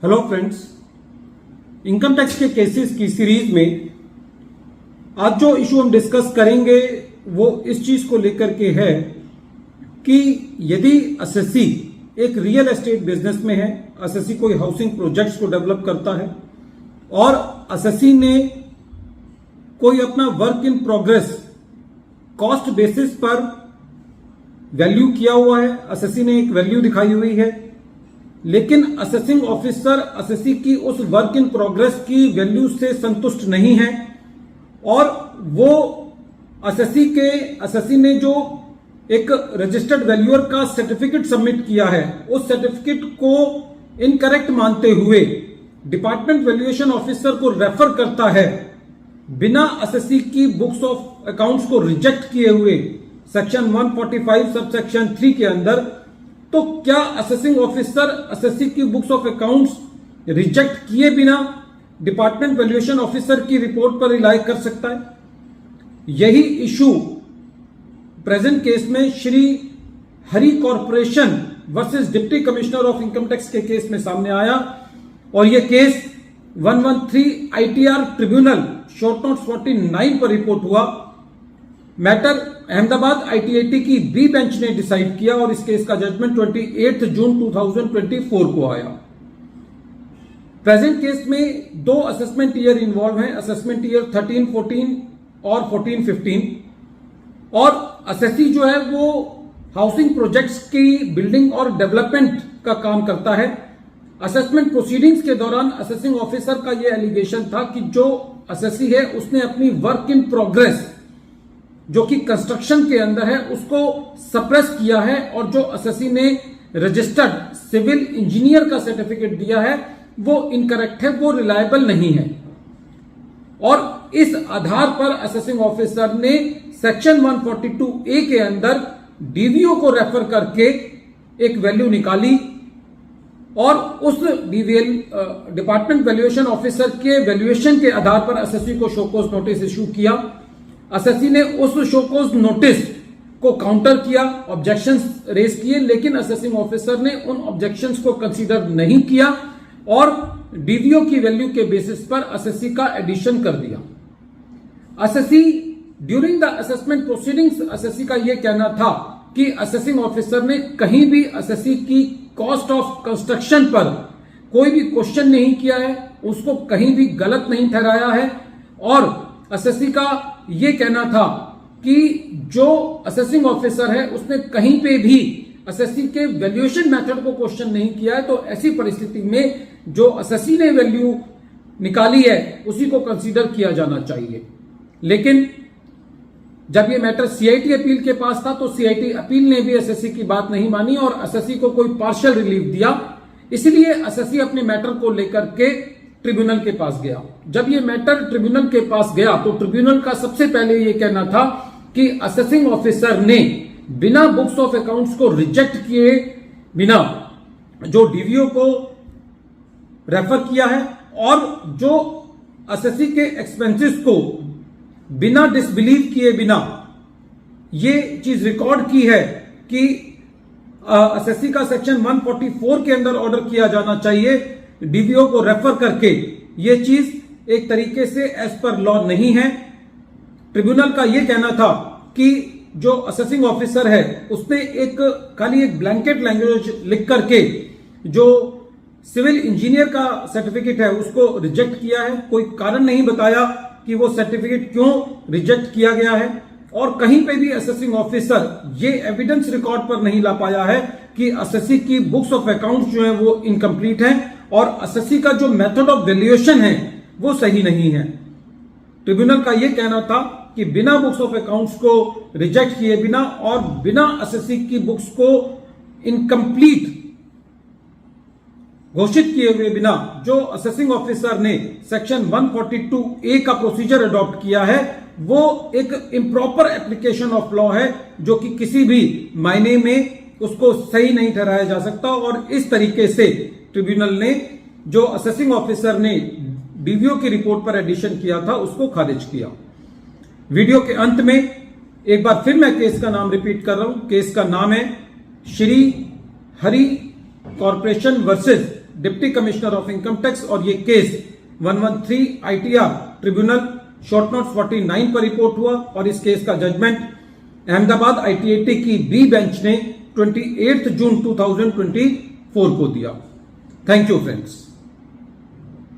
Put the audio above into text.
Hello friends, income tax के cases की series में आज जो इशू हम डिस्कस करेंगे वो इस चीज को लेकर के है कि यदि एसएससी एक रियल एस्टेट बिजनेस में है, एसएससी कोई हाउसिंग प्रोजेक्ट्स को डेवलप करता है और एसएससी ने कोई अपना work in progress cost basis पर वैल्यू किया हुआ है, एसएससी ने एक वैल्यू दिखाई हुई है, लेकिन असेसिंग ऑफिसर एसएससी की उस वर्क इन प्रोग्रेस की वैल्यू से संतुष्ट नहीं है और वो एसएससी ने जो एक रजिस्टर्ड वैल्यूअर का सर्टिफिकेट सबमिट किया है उस सर्टिफिकेट को इनकरेक्ट मानते हुए डिपार्टमेंट वैल्यूएशन ऑफिसर को रेफर करता है बिना एसएससी की बुक्स ऑफ अकाउंट्स को रिजेक्ट किए हुए सेक्शन 145 सब सेक्शन 3 के अंदर। तो क्या असेसिंग ऑफिसर एसएससी की बुक्स ऑफ अकाउंट्स रिजेक्ट किए बिना डिपार्टमेंट वैल्यूएशन ऑफिसर की रिपोर्ट पर रिलाई कर सकता है? यही इशू प्रेजेंट केस में Shri Hari corporation versus deputy commissioner of income tax के केस में सामने आया और यह case 113 ITR tribunal short note 49 पर रिपोर्ट हुआ। मैटर अहमदाबाद आईटीएटी की बी बेंच ने डिसाइड किया और इस केस का जजमेंट 28 जून 2024 को आया। प्रेजेंट केस में दो असेसमेंट ईयर इन्वॉल्व हैं, असेसमेंट ईयर 13-14 और 14-15 और एसएससी जो है वो हाउसिंग प्रोजेक्ट्स की बिल्डिंग और डेवलपमेंट का काम करता है। असेसमेंट प्रोसीडिंग्स के दौरान असेसिंग ऑफिसर का यह एलिगेशन था कि जो एसएससी है उसने अपनी वर्क इन प्रोग्रेस जो कि कंस्ट्रक्शन के अंदर है उसको सप्रेस किया है और जो एसएससी ने रजिस्टर्ड सिविल इंजीनियर का सर्टिफिकेट दिया है वो इनकरेक्ट है, वो रिलायबल नहीं है और इस आधार पर असेसिंग ऑफिसर ने सेक्शन 142A के अंदर डीवीओ को रेफर करके एक वैल्यू निकाली और उस डिपार्टमेंट वैल्यूएशन ऑफिसर के वैल्यूएशन के आधार पर एसएससी को शोकॉज नोटिस इशू किया। एसएससी ने उस शोकॉज नोटिस को काउंटर किया, ऑब्जेक्शंस रेज किए, लेकिन असेसिंग ऑफिसर ने उन ऑब्जेक्शंस को कंसीडर नहीं किया और डीवीओ की वैल्यू के बेसिस पर एसएससी का एडिशन कर दिया। SSC during the assessment proceedings SSC का यह कहना था कि असेसिंग ऑफिसर ने कहीं भी एसएससी की कॉस्ट ऑफ कंस्ट्रक्शन पर कोई भी क्वेश्चन नहीं किया है, उसको कहीं भी गलत नहीं ठहराया है और एसएससी का यह कहना था कि जो असेसिंग ऑफिसर है उसने कहीं पे भी एसएससी के वैल्यूएशन मेथड को क्वेश्चन नहीं किया है। तो ऐसी परिस्थिति में जो एसएससी ने वैल्यू निकाली है उसी को कंसीडर किया जाना चाहिए। लेकिन जब ये मैटर सीआईटी अपील के पास था तो सीआईटी अपील ने भी एसएससी की बात नहीं मानी और एसएससी को कोई पार्शियल रिलीफ दिया, इसलिए एसएससी अपने मैटर को लेकर के ट्रिब्यूनल के पास गया। जब ये मैटर ट्रिब्यूनल के पास गया तो ट्रिब्यूनल का सबसे पहले ये कहना था कि असेसिंग ऑफिसर ने बिना बुक्स ऑफ अकाउंट्स को रिजेक्ट किए बिना जो डीवीओ को रेफर किया है और जो एसएससी के एक्सपेंसेस को बिना डिसबिलीव किए बिना ये चीज रिकॉर्ड की है कि एसएससी का सेक्शन 144 के अंदर ऑर्डर किया जाना चाहिए डीवीओ को रेफर करके, ये चीज एक तरीके से एज पर लॉ नहीं है। ट्रिब्यूनल का यह कहना था कि जो असेसिंग ऑफिसर है उसने खाली एक ब्लैंकेट लैंग्वेज लिख करके जो सिविल इंजीनियर का सर्टिफिकेट है उसको रिजेक्ट किया है, कोई कारण नहीं बताया कि वो सर्टिफिकेट क्यों रिजेक्ट किया गया है और कहीं पे भी असेसिंग ऑफिसर ये एविडेंस रिकॉर्ड पर नहीं ला पाया है कि एसएससी की बुक्स ऑफ अकाउंट्स जो है वो इनकम्प्लीट है और एसएससी का जो मेथड ऑफ वैल्यूएशन है वो सही नहीं है। ट्रिब्यूनल का यह कहना था कि बिना बुक्स ऑफ अकाउंट्स को रिजेक्ट किए बिना और बिना एसएससी की बुक्स को इनकम्प्लीट घोषित किए हुए बिना जो असेसिंग ऑफिसर ने सेक्शन 142A का प्रोसीजर अडॉप्ट किया है वो एक इम्प्रॉपर एप्लीकेशन ऑफ लॉ है जो कि किसी भी मायने में उसको सही नहीं ठहराया जा सकता और इस तरीके से ट्रिब्यूनल ने जो असेसिंग ऑफिसर ने डीवीओ की रिपोर्ट पर एडिशन किया था उसको खारिज किया। वीडियो के अंत में एक बार फिर मैं केस का नाम रिपीट कर रहा हूं। केस का नाम है Shri Hari corporation versus deputy commissioner of income tax और ये case 113 ITR tribunal short note 49 पर रिपोर्ट हुआ और इस केस का जजमेंट अहमदाबाद ITAT की बी बेंच ने 28 जून 2024 को दिया। Thank you friends.